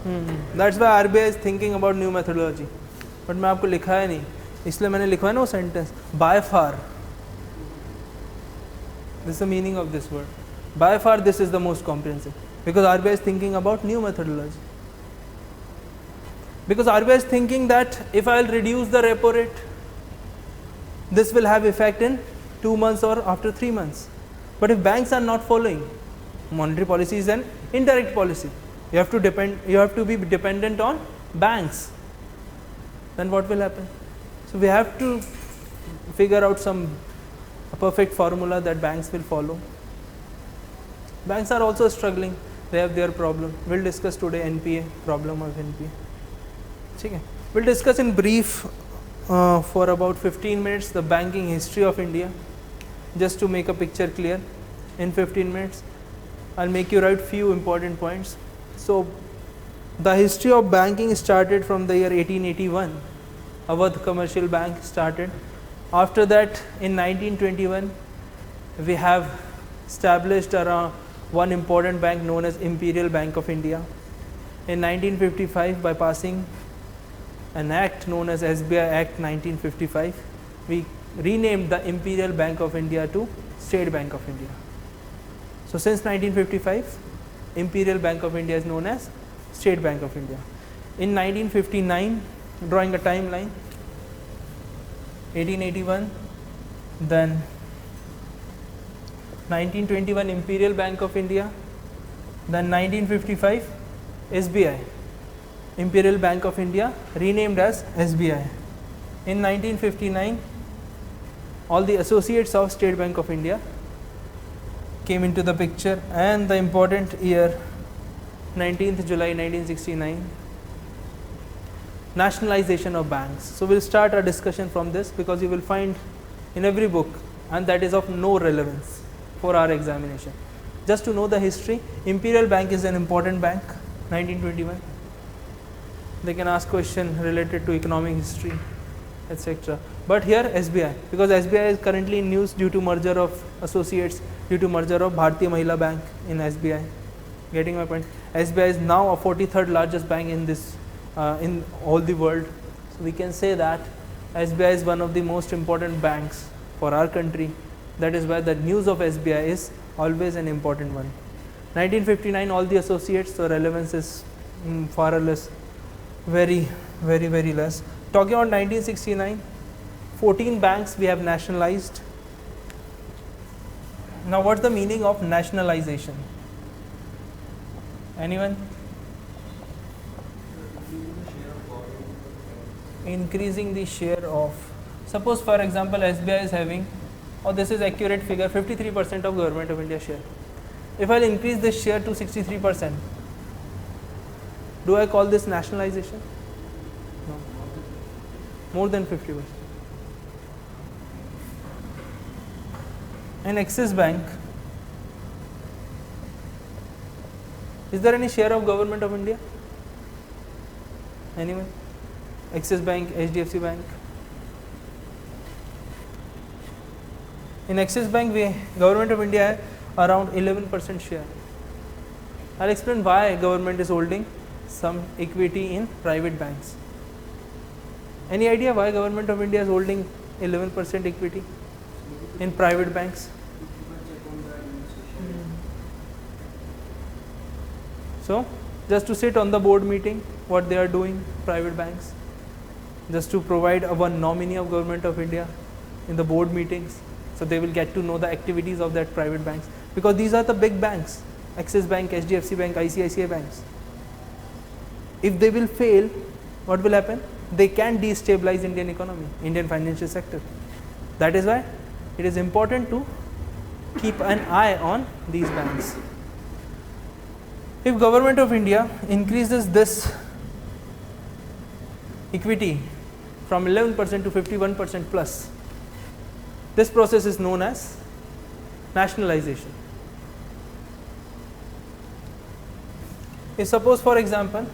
That's why RBI is thinking about new methodology. But मैं आपको लिखा है नहीं, इसलिए मैंने लिखा है ना वो sentence, by far. This is the meaning of this word. By far this is the most comprehensive, because RBI is thinking about new methodology. Because RBI is thinking that if I will reduce the repo rate, this will have effect in 2 months or after 3 months. But if banks are not following, monetary policy is an indirect policy. You have to be dependent on banks. Then what will happen? So we have to figure out a perfect formula that banks will follow. Banks are also struggling. They have their problem. We'll discuss today NPA, problem of NPA. Okay. We'll discuss in brief for about 15 minutes the banking history of India, just to make a picture clear. In 15 minutes, I'll make you write few important points. So, the history of banking started from the year 1881. Awadh Commercial Bank started. After that, in 1921, we have established around one important bank known as Imperial Bank of India. In 1955, by passing an act known as SBI Act 1955, we renamed the Imperial Bank of India to State Bank of India. So since 1955, Imperial Bank of India is known as State Bank of India. In 1959, drawing a timeline, 1881, then 1921 Imperial Bank of India, then 1955 SBI. Imperial Bank of India renamed as SBI. In 1959, all the associates of State Bank of India came into the picture, and the important year, 19th July 1969, nationalization of banks. So we'll start our discussion from this, because you will find in every book, and that is of no relevance for our examination. Just to know the history, Imperial Bank is an important bank, 1921. They can ask question related to economic history, etc. But here SBI, because SBI is currently in news due to merger of associates, due to merger of Bharatiya Mahila Bank in SBI. Getting my point? SBI is now a 43rd largest bank in this in all the world. So we can say that SBI is one of the most important banks for our country. That is why the news of SBI is always an important one. 1959, all the associates, so relevance is far or less very less. Talking about 1969, 14 banks we have nationalized. Now what's the meaning of nationalization? Anyone? Increasing the share of, suppose for example SBI is having, or this is accurate figure, 53% of Government of India share. If I'll increase this share to 63%, do I call this nationalization? No. More than 50%. In Axis Bank, is there any share of Government of India? Anyone? Axis Bank, HDFC Bank. In Axis Bank, Government of India has around 11% share. I'll explain why government is holding some equity in private banks. Any idea why Government of India is holding 11% equity in private banks? So just to sit on the board meeting, what they are doing, private banks, just to provide one nominee of Government of India in the board meetings, so they will get to know the activities of that private banks, because these are the big banks, Axis Bank, HDFC Bank, ICICI banks. If they will fail, what will happen? They can destabilize Indian economy, Indian financial sector. That is why it is important to keep an eye on these banks. If Government of India increases this equity from 11% to 51% plus, this process is known as nationalization. If suppose for example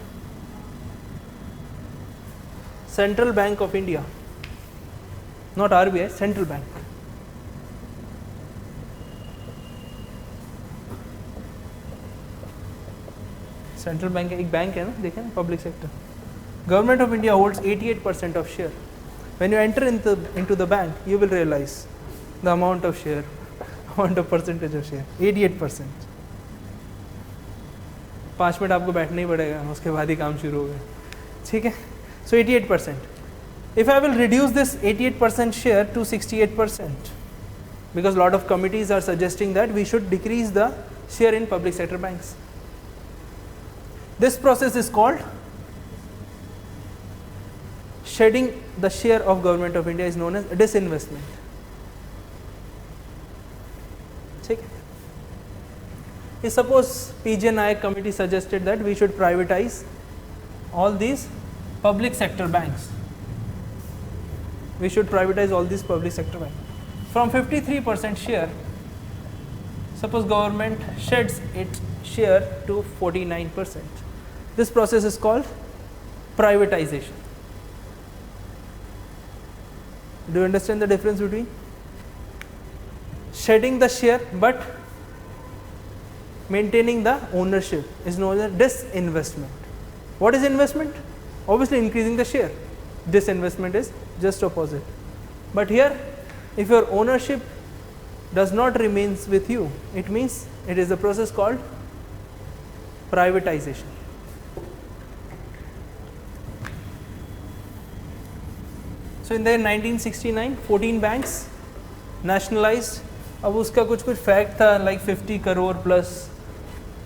Central Bank of India, not RBI, Central Bank, central bank एक bank है ना, देखें ना, public sector. Government of India holds 88% of share. When you enter into the bank, you will realize the amount of share, amount of percentage of share, 88%. 5 minute आपको बैठना ही पड़ेगा, उसके बाद ही काम शुरू होगा. ठीक है, so 88%. If I will reduce this 88% share to 68%, because lot of committees are suggesting that we should decrease the share in public sector banks. This process is called shedding the share of Government of India, is known as disinvestment. ठीक है. Suppose PG Nayak committee suggested that we should privatize all these public sector banks. We should privatize all these public sector banks. From 53% share, suppose government sheds its share to 49%. This process is called privatization. Do you understand the difference between shedding the share but maintaining the ownership is known as disinvestment. What is investment? Obviously increasing the share. Disinvestment is just opposite. But here, if your ownership does not remains with you, it means it is a process called privatization. So in the 1969, 14 banks nationalized. अब उसका कुछ fact था, like 50 crore plus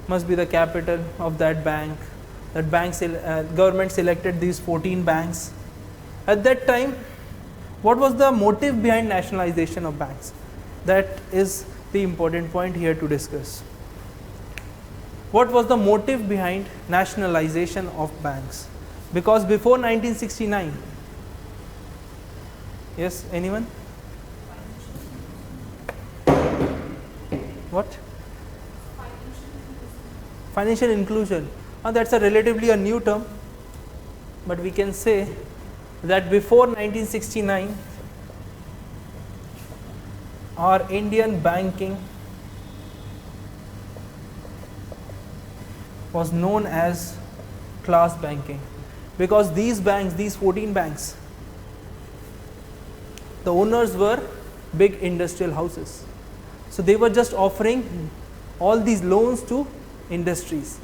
must be the capital of that bank. That government selected these 14 banks. At that time, what was the motive behind nationalization of banks? That is the important point here to discuss. What was the motive behind nationalization of banks? Because before 1969, yes, anyone? What? Financial inclusion. That's a relatively a new term, but we can say that before 1969, our Indian banking was known as class banking, because these banks, these 14 banks, the owners were big industrial houses. So they were just offering all these loans to industries.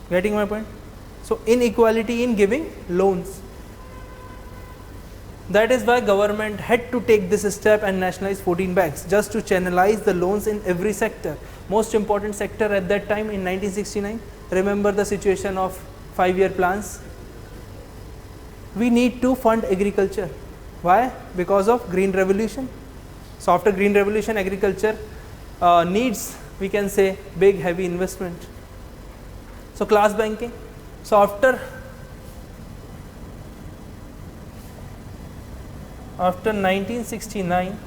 Getting my point? So inequality in giving loans. That is why government had to take this step and nationalize 14 banks, just to channelize the loans in every sector. Most important sector at that time in 1969, remember the situation of 5-year plans. We need to fund agriculture. Why? Because of Green Revolution. So after Green Revolution, agriculture needs, we can say, big heavy investment. So class banking. So after 1969,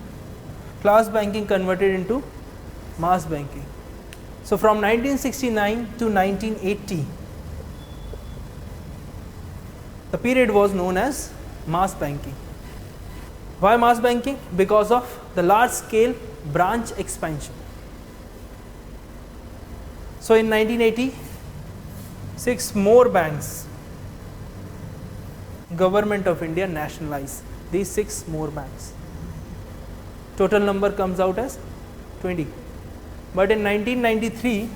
class banking converted into mass banking. So from 1969 to 1980, the period was known as mass banking. Why mass banking? Because of the large scale branch expansion. So in 1980, 6 more banks, Government of India nationalized these 6 more banks. Total number comes out as 20. But in 1993,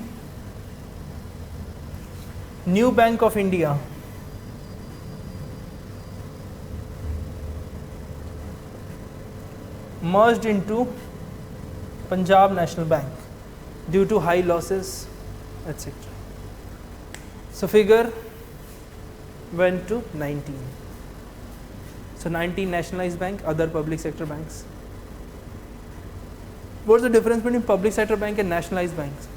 New Bank of India merged into Punjab National Bank due to high losses, etc. So figure went to 19. So 19 nationalized bank, other public sector banks. What's the difference between public sector bank and nationalized banks?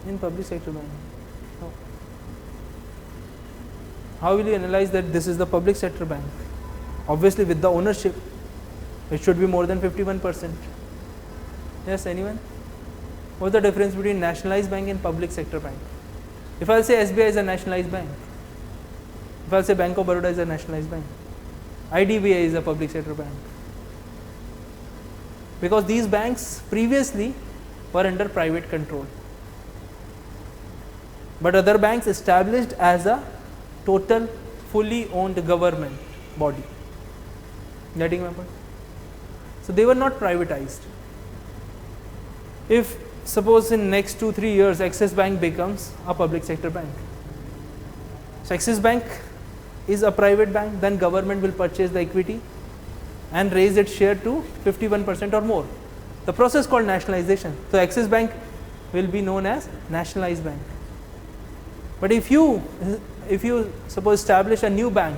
In public sector bank. No. How will you analyze that this is the public sector bank? Obviously with the ownership, it should be more than 51%. Yes, anyone? What's the difference between nationalized bank and public sector bank? If I'll say SBI is a nationalized bank, if I'll say Bank of Baroda is a nationalized bank, IDBI is a public sector bank, because these banks previously were under private control, but other banks established as a total fully owned government body. Getting my point? So they were not privatized. If suppose in next 2-3 years Axis Bank becomes a public sector bank, so Axis Bank is a private bank, then government will purchase the equity and raise its share to 51% or more. The process called nationalization. So Axis Bank will be known as nationalized bank. But if you suppose establish a new bank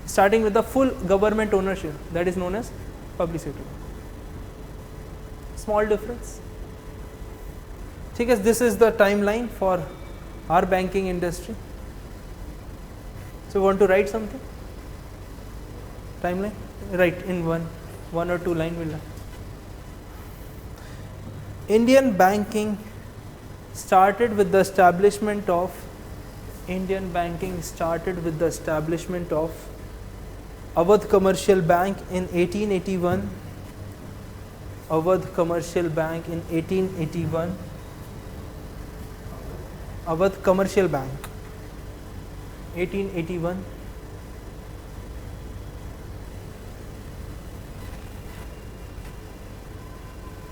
starting with the full government ownership, that is known as public sector. Small difference. This is the timeline for our banking industry. So want to write something? Timeline? Write in one or two line will. Indian banking started with the establishment of Awadh Commercial Bank in 1881. Awadh Commercial Bank in 1881. Awadh Commercial Bank, 1881.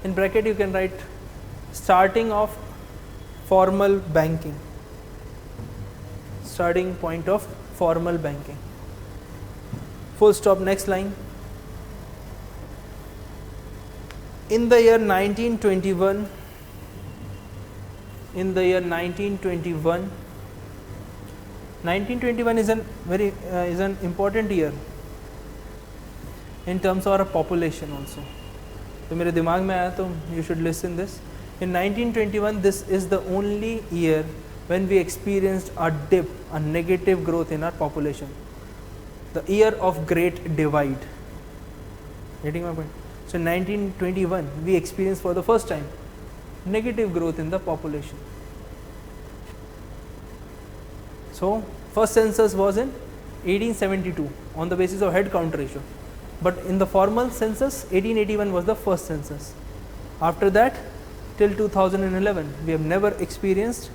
In bracket you can write starting of formal banking. Starting point of formal banking. Full stop, next line. In the year 1921, 1921 is an important year in terms of our population also. तो मेरे दिमाग में आया तो you should listen this. In 1921, this is the only year when we experienced a dip, a negative growth in our population. The year of Great Divide. Getting my point? So in 1921, we experienced for the first time negative growth in the population. So first census was in 1872 on the basis of head count ratio. But in the formal census, 1881 was the first census. After that, till 2011, we have never experienced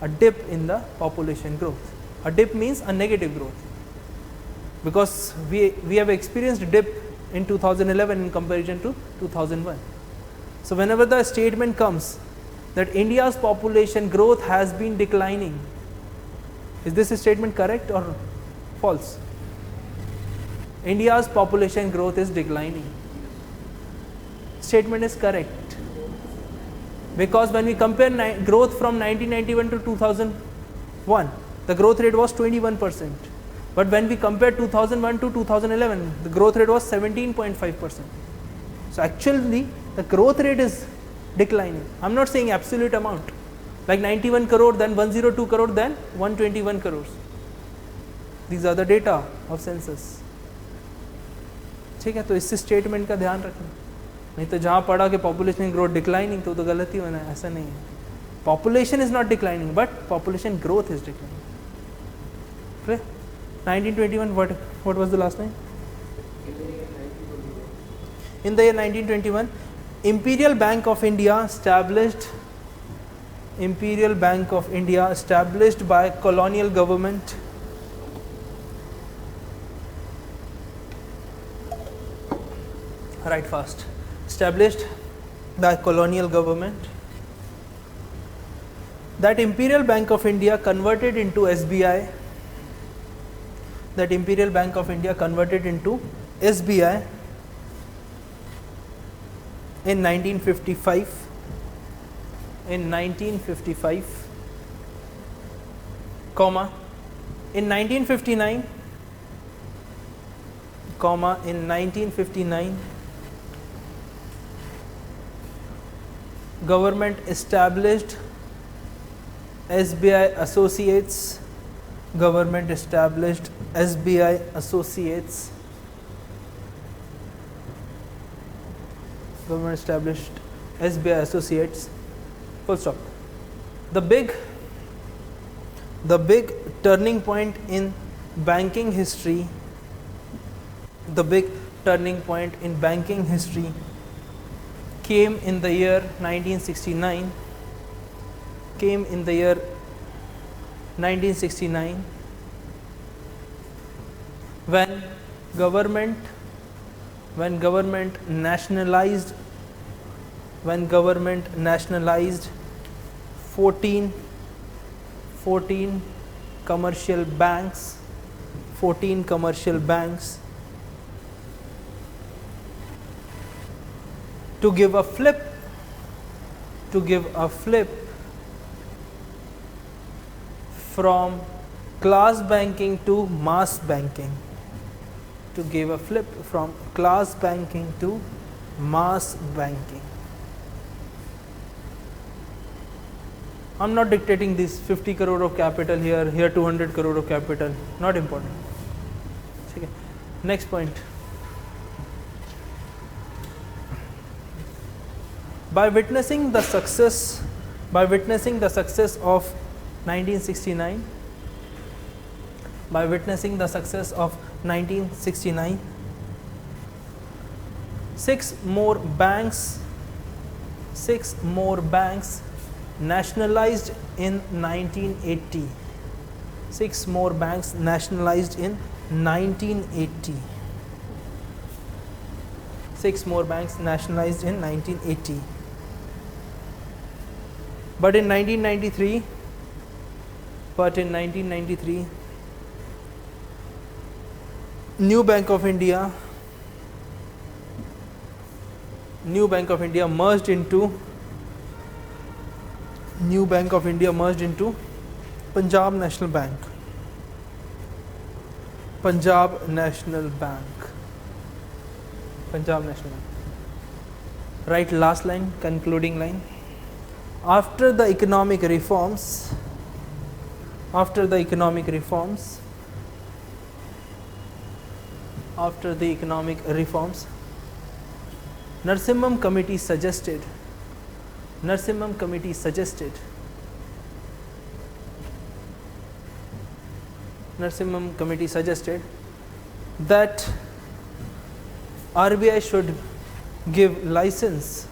a dip in the population growth. A dip means a negative growth, because we have experienced a dip in 2011 in comparison to 2001. So whenever the statement comes that India's population growth has been declining, is this statement correct or false? India's population growth is declining. Statement is correct, because when we compare growth from 1991 to 2001, the growth rate was 21%. But when we compare 2001 to 2011, the growth rate was 17.5%. So actually the growth rate is declining. I am not saying absolute amount, like 91 crore, then 102 crore, then 121 crores. These are the data of census. ठीक है, तो इस statement का ध्यान रखना, नहीं तो जहाँ पढ़ा कि पॉपुलेशन ग्रोथ डिक्लाइनिंग तो गलती होना है, ऐसा नहीं है. Population is not declining but population growth is declining. 1921, what was the last name? In the year 1921, Imperial Bank of India established by colonial government. Right fast. Established by colonial government. That Imperial Bank of India converted into SBI. That Imperial Bank of India converted into SBI in 1955. In 1955, comma, in 1959, comma, in 1959, government established SBI Associates. Government established SBI Associates. Government established SBI Associates. Full stop. The big The big turning point in banking history, the big turning point in banking history came in the year 1969, came in the year 1969 when government nationalized 14 commercial banks, 14 commercial banks, to give a flip from class banking to mass banking, to give a flip from class banking to mass banking. I am not dictating this 50 crore of capital here 200 crore of capital, not important. Okay. Next point. By witnessing the success of 1969, six more banks nationalized in 1980. 6 more banks nationalized in 1980. 6 more banks nationalized in 1980. But in 1993, New Bank of India merged into Punjab National Bank. Right, last line, concluding line. After the economic reforms, Narsimham Committee suggested that RBI should give license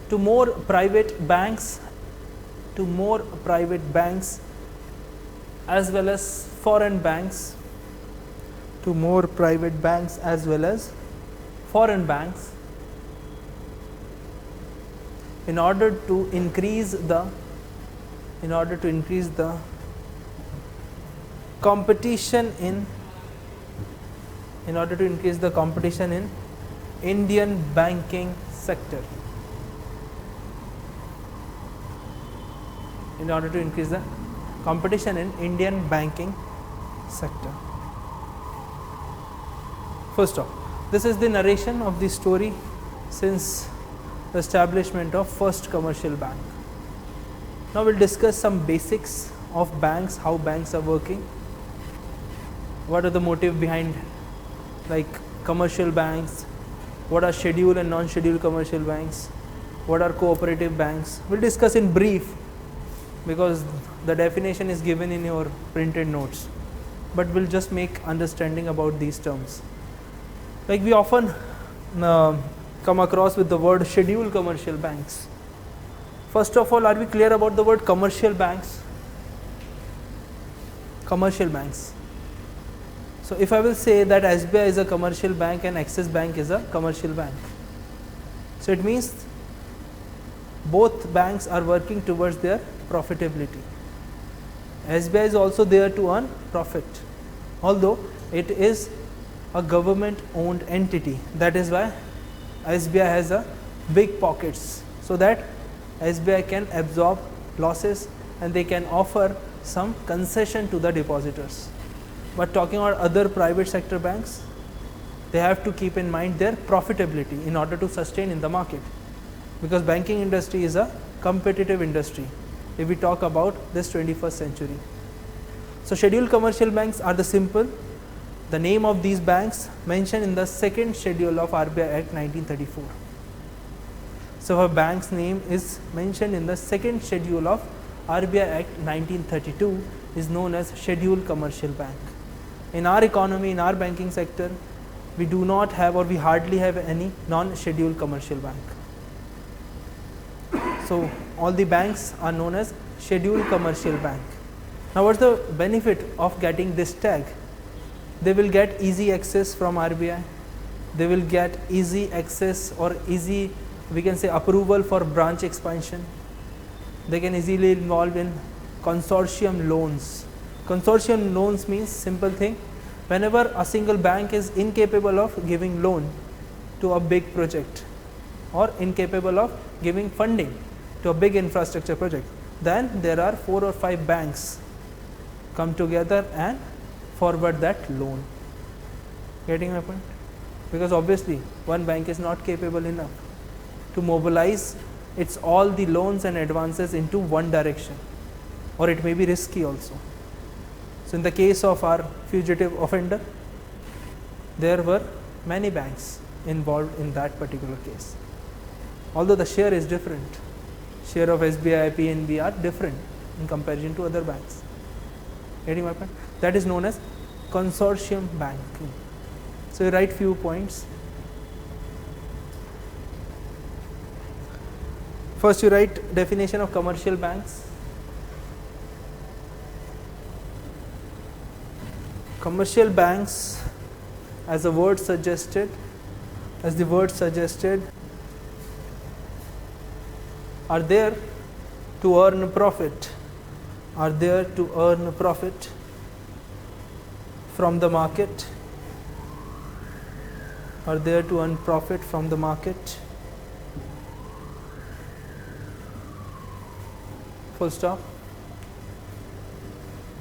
to more private banks as well as foreign banks, in order to increase the competition in Indian banking sector. First off, this is the narration of the story since the establishment of first commercial bank. Now we'll discuss some basics of banks, how banks are working, what are the motive behind like commercial banks, what are scheduled and non-scheduled commercial banks, what are cooperative banks. We'll discuss in brief because the definition is given in your printed notes, but we'll just make understanding about these terms. Like we often come across with the word scheduled commercial banks. First of all, are we clear about the word commercial banks? So if I will say that SBI is a commercial bank and Axis Bank is a commercial bank, so it means both banks are working towards their profitability. SBI is also there to earn profit, although it is a government owned entity. That is why SBI has a big pockets, so that SBI can absorb losses and they can offer some concession to the depositors. But talking about other private sector banks, they have to keep in mind their profitability in order to sustain in the market, because banking industry is a competitive industry if we talk about this 21st century. So scheduled commercial banks are the name of these banks mentioned in the second schedule of RBI Act 1934. So a bank's name is mentioned in the second schedule of RBI Act 1932 is known as Scheduled Commercial Bank. In our economy, in our banking sector, we do not have or we hardly have any non-scheduled commercial bank. So all the banks are known as Scheduled Commercial Bank. Now what's the benefit of getting this tag? They will get easy access from RBI. They will get easy access or easy, we can say, approval for branch expansion. They can easily involve in consortium loans. Consortium loans means simple thing. Whenever a single bank is incapable of giving loan to a big project or incapable of giving funding to a big infrastructure project, then there are 4 or 5 banks come together and forward that loan. Getting my point? Because obviously one bank is not capable enough to mobilize its all the loans and advances into one direction, or it may be risky also. So in the case of our fugitive offender, there were many banks involved in that particular case. Although the share is different, share of SBI, PNB are different in comparison to other banks. Getting my point? That is known as consortium banking. So you write few points. First you write definition of commercial banks. Commercial banks, as the word suggested, are there to earn profit, from the market, full stop.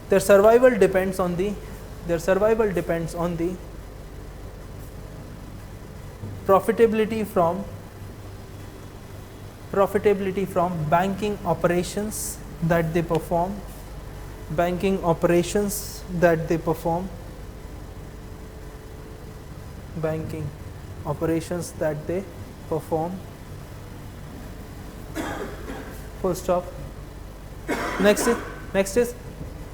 Their survival depends on the profitability from banking operations that they perform, full stop. Next is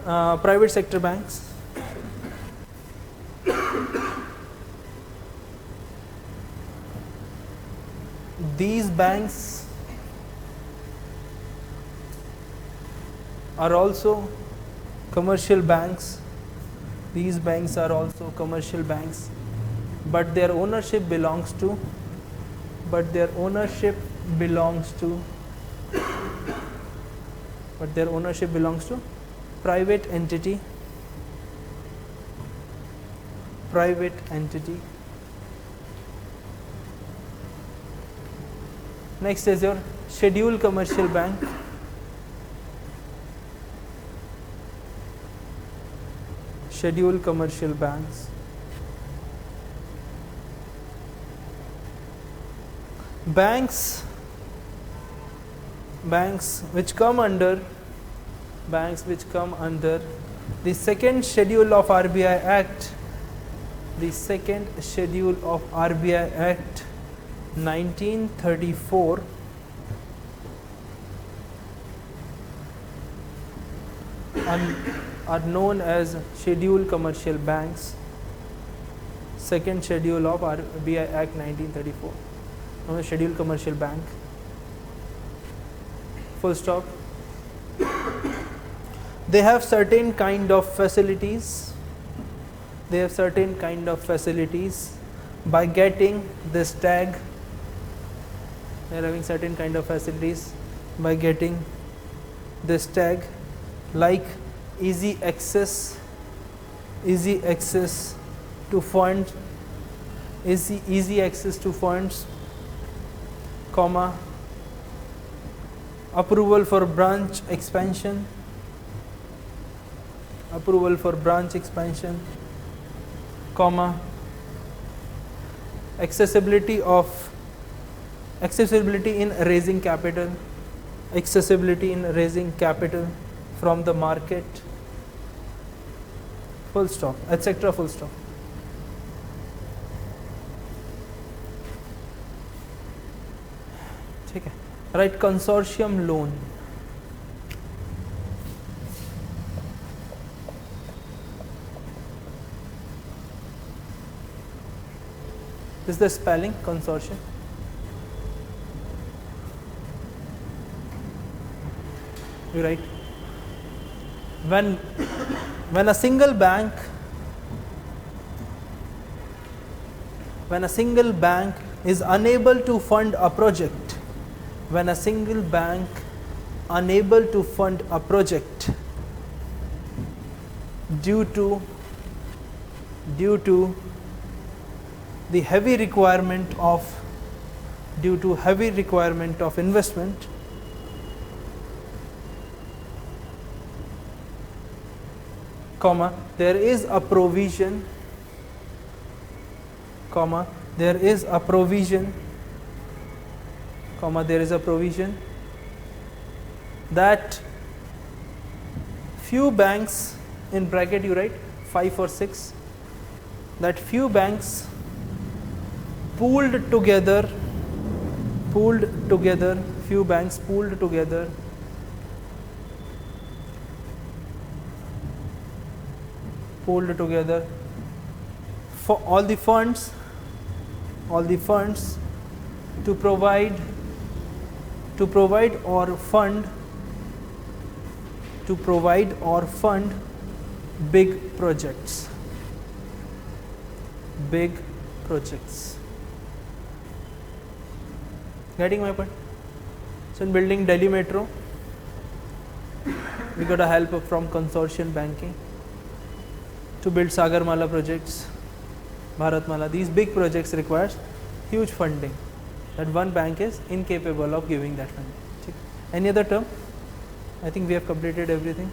private sector banks. These banks are also commercial banks. But their ownership belongs to private entity. Next is your scheduled commercial bank. Scheduled commercial banks. Banks which come under the second schedule of RBI Act, 1934, are known as scheduled commercial banks. Second schedule of RBI Act 1934, known as scheduled commercial bank. Full stop. They have certain kind of facilities. By getting this tag. They are having certain kind of facilities by getting this tag, like easy access to funds, comma, approval for branch expansion, comma, accessibility in raising capital from the market, full stop, etc. full stop. ठीक है. Right, consortium loan. This is the spelling consortium. You write when a single bank is unable to fund a project, when a single bank unable to fund a project due to the heavy requirement of investment, comma, there is a provision that few banks, in bracket you write 5 or 6, that few banks pooled together, for all the funds to provide or fund big projects. Getting my point? So in building Delhi Metro, we got a help from consortium banking. To build Sagarmala projects, Bharatmala, these big projects requires huge funding that one bank is incapable of giving that funding. Any other term? I think we have completed everything.